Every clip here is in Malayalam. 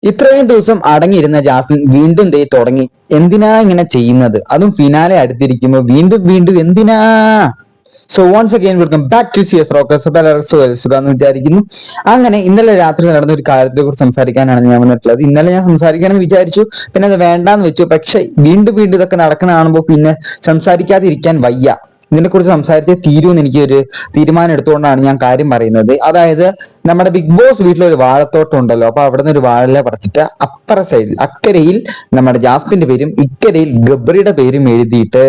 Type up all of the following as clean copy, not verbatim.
ഇത്രയും ദിവസം അടങ്ങിയിരുന്ന ജാസ്മിൻ വീണ്ടും ദേ തുടങ്ങി. എന്തിനാ ഇങ്ങനെ ചെയ്യുന്നത്? അതും ഫിനാലെ അടുത്തിരിക്കുമ്പോ വീണ്ടും വീണ്ടും എന്തിനാ? So once again welcome back to CS rockers. സുഖാന്ന് വിചാരിക്കുന്നു. അങ്ങനെ ഇന്നലെ രാത്രി നടന്ന ഒരു കാര്യത്തെ കുറിച്ച് സംസാരിക്കാനാണ് ഞാൻ വന്നിട്ടുള്ളത്. ഇന്നലെ ഞാൻ സംസാരിക്കാനെന്ന് വിചാരിച്ചു, പിന്നെ അത് വേണ്ടാന്ന് വെച്ചു. പക്ഷെ വീണ്ടും വീണ്ടും ഇതൊക്കെ നടക്കുന്ന കാണുമ്പോൾ പിന്നെ സംസാരിക്കാതിരിക്കാൻ വയ്യ. ഇതിനെക്കുറിച്ച് സംസാരിച്ചേ തീരുമെന്ന് എനിക്കൊരു തീരുമാനം എടുത്തുകൊണ്ടാണ് ഞാൻ കാര്യം പറയുന്നത്. അതായത് നമ്മുടെ ബിഗ് ബോസ് വീട്ടിലൊരു വാഴത്തോട്ടം ഉണ്ടല്ലോ. അപ്പൊ അവിടെ നിന്ന് ഒരു വാഴല പറിച്ചിട്ട് അപ്പുറ സൈഡിൽ അക്കരയിൽ നമ്മുടെ ജാസ്മിന്റെ പേരും ഇക്കരയിൽ ഗബ്രിയുടെ പേരും എഴുതിയിട്ട്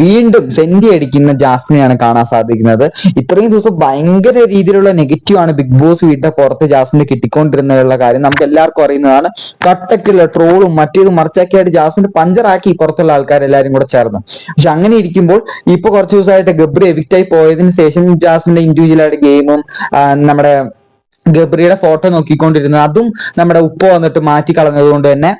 വീണ്ടും സെന്റി അടിക്കുന്ന ജാസ്മിനെയാണ് കാണാൻ സാധിക്കുന്നത്. ഇത്രയും ദിവസം ഭയങ്കര രീതിയിലുള്ള നെഗറ്റീവ് ആണ് ബിഗ് ബോസ് വീട്ടിന്റെ പുറത്ത് ജാസ്മിന് കിട്ടിക്കൊണ്ടിരുന്നുള്ള കാര്യം നമുക്ക് എല്ലാവർക്കും അറിയുന്നതാണ്. കട്ടക്കുള്ള ട്രോളും മറ്റേതും മറിച്ചൊക്കെ ആയിട്ട് ജാസ്മിന് പഞ്ചറാക്കി പുറത്തുള്ള ആൾക്കാരെല്ലാരും കൂടെ ചേർന്ന്. പക്ഷെ അങ്ങനെ ഇരിക്കുമ്പോൾ ഇപ്പൊ കുറച്ച് ദിവസമായിട്ട് ഗബ്രി എവിക്റ്റായി പോയതിനു ശേഷം ജാസ്മിന്റെ ഇൻഡിവിജ്വൽ ആയിട്ട് ഗെയിമും നമ്മുടെ ഗബ്രിയുടെ ഫോട്ടോ നോക്കിക്കൊണ്ടിരുന്നത്, അതും നമ്മുടെ ഉപ്പ വന്നിട്ട് മാറ്റി കളഞ്ഞത് കൊണ്ട് തന്നെ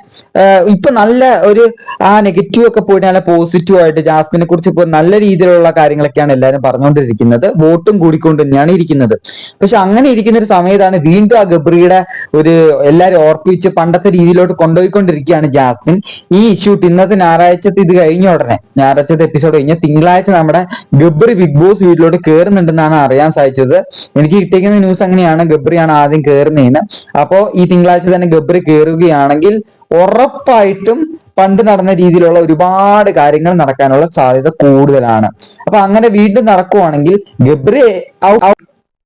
ഇപ്പൊ നല്ല ഒരു ആ നെഗറ്റീവ് ഒക്കെ പോയിട്ട് നല്ല പോസിറ്റീവ് ആയിട്ട് ജാസ്മിനെ കുറിച്ച് ഇപ്പൊ നല്ല രീതിയിലുള്ള കാര്യങ്ങളൊക്കെയാണ് എല്ലാവരും പറഞ്ഞുകൊണ്ടിരിക്കുന്നത്. വോട്ടും കൂടിക്കൊണ്ട് തന്നെയാണ് ഇരിക്കുന്നത്. പക്ഷെ അങ്ങനെ ഇരിക്കുന്ന ഒരു സമയത്താണ് വീണ്ടും ആ ഗബ്രിയുടെ ഒരു എല്ലാരും ഓർപ്പിച്ച് പണ്ടത്തെ രീതിയിലോട്ട് കൊണ്ടുപോയിക്കൊണ്ടിരിക്കുകയാണ് ജാസ്മിൻ. ഈ ഇഷ്യൂ ഇന്നത്തെ ഞായറാഴ്ചത്തെ ഇത് കഴിഞ്ഞ ഉടനെ, ഞായറാഴ്ചത്തെ എപ്പിസോഡ് കഴിഞ്ഞ തിങ്കളാഴ്ച നമ്മുടെ ഗബ്രി ബിഗ് ബോസ് വീട്ടിലോട്ട് കയറുന്നുണ്ടെന്നാണ് അറിയാൻ സാധിച്ചത്. എനിക്ക് കിട്ടിയിരിക്കുന്ന ന്യൂസ് അങ്ങനെയാണ്, ഗബ്രിയാണ് ആദ്യം കയറുന്നതിന്. അപ്പോ ഈ തിങ്കളാഴ്ച തന്നെ ഗബ്രി കയറുകയാണെങ്കിൽ ഉറപ്പായിട്ടും പണ്ട് നടന്ന രീതിയിലുള്ള ഒരുപാട് കാര്യങ്ങൾ നടക്കാനുള്ള സാധ്യത കൂടുതലാണ്. അപ്പൊ അങ്ങനെ വീണ്ടും നടക്കുവാണെങ്കിൽ ഗബ്രി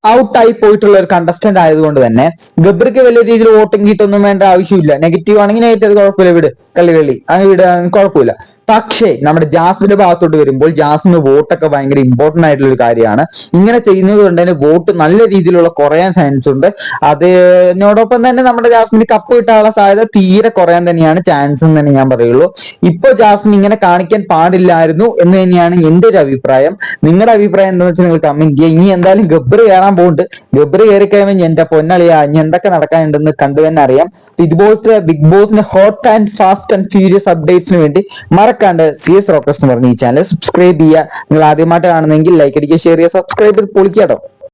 ഔട്ടായി പോയിട്ടുള്ള ഒരു കണ്ടസ്റ്റന്റ് ആയതുകൊണ്ട് തന്നെ ഗബ്രിക്ക് വലിയ രീതിയിൽ വോട്ടിംഗ് കിട്ടൊന്നും വേണ്ട ആവശ്യമില്ല. നെഗറ്റീവ് ആണെങ്കിൽ നെഗറ്റീവ് കുഴപ്പമില്ല, വിട് കളി അങ്ങനെ വിട് കുഴപ്പമില്ല. പക്ഷേ നമ്മുടെ ജാസ്മിന്റെ ഭാഗത്തോട്ട് വരുമ്പോൾ ജാസ്മിന് വോട്ടൊക്കെ ഭയങ്കര ഇമ്പോർട്ടന്റ് ആയിട്ടുള്ള ഒരു കാര്യമാണ്. ഇങ്ങനെ ചെയ്യുന്നത് കൊണ്ട് തന്നെ വോട്ട് നല്ല രീതിയിലുള്ള കുറയാൻ ചാൻസ് ഉണ്ട്. അതിനോടൊപ്പം തന്നെ നമ്മുടെ ജാസ്മിന് കപ്പ് കിട്ടാനുള്ള സാധ്യത തീരെ കുറയാൻ തന്നെയാണ് ചാൻസ് എന്ന് തന്നെ ഞാൻ പറയുള്ളൂ. ഇപ്പൊ ജാസ്മിൻ ഇങ്ങനെ കാണിക്കാൻ പാടില്ലായിരുന്നു എന്ന് തന്നെയാണ് എന്റെ ഒരു അഭിപ്രായം. നിങ്ങളുടെ അഭിപ്രായം എന്താണെന്ന് വെച്ചാൽ നിങ്ങൾ കമന്റ് ചെയ്യുക. ഇനി എന്തായാലും ഗബ്രി കയറാൻ പോകുന്നുണ്ട്. ഗബ്രി കയറി കഴിയുമ്പോൾ എന്റെ പൊന്നളിയാ ഇനി എന്തൊക്കെ നടക്കാനുണ്ടെന്ന് കണ്ടു തന്നെ അറിയാം. ഇതുപോലത്തെ ബിഗ് ബോസിന്റെ hot and fast and furious അപ്ഡേറ്റ്സിന് വേണ്ടി മറക്കാണ്ട് CS റോക്കേഴ്സ് എന്ന് പറഞ്ഞ ഈ ചാനൽ സബ്സ്ക്രൈബ് ചെയ്യുക. നിങ്ങൾ ആദ്യമായിട്ട് കാണുന്നെങ്കിൽ ലൈക്ക് അടിക്കുക, ഷെയർ ചെയ്യുക, സബ്സ്ക്രൈബ് ചെയ്ത് പൊളിക്കാട്ടോ.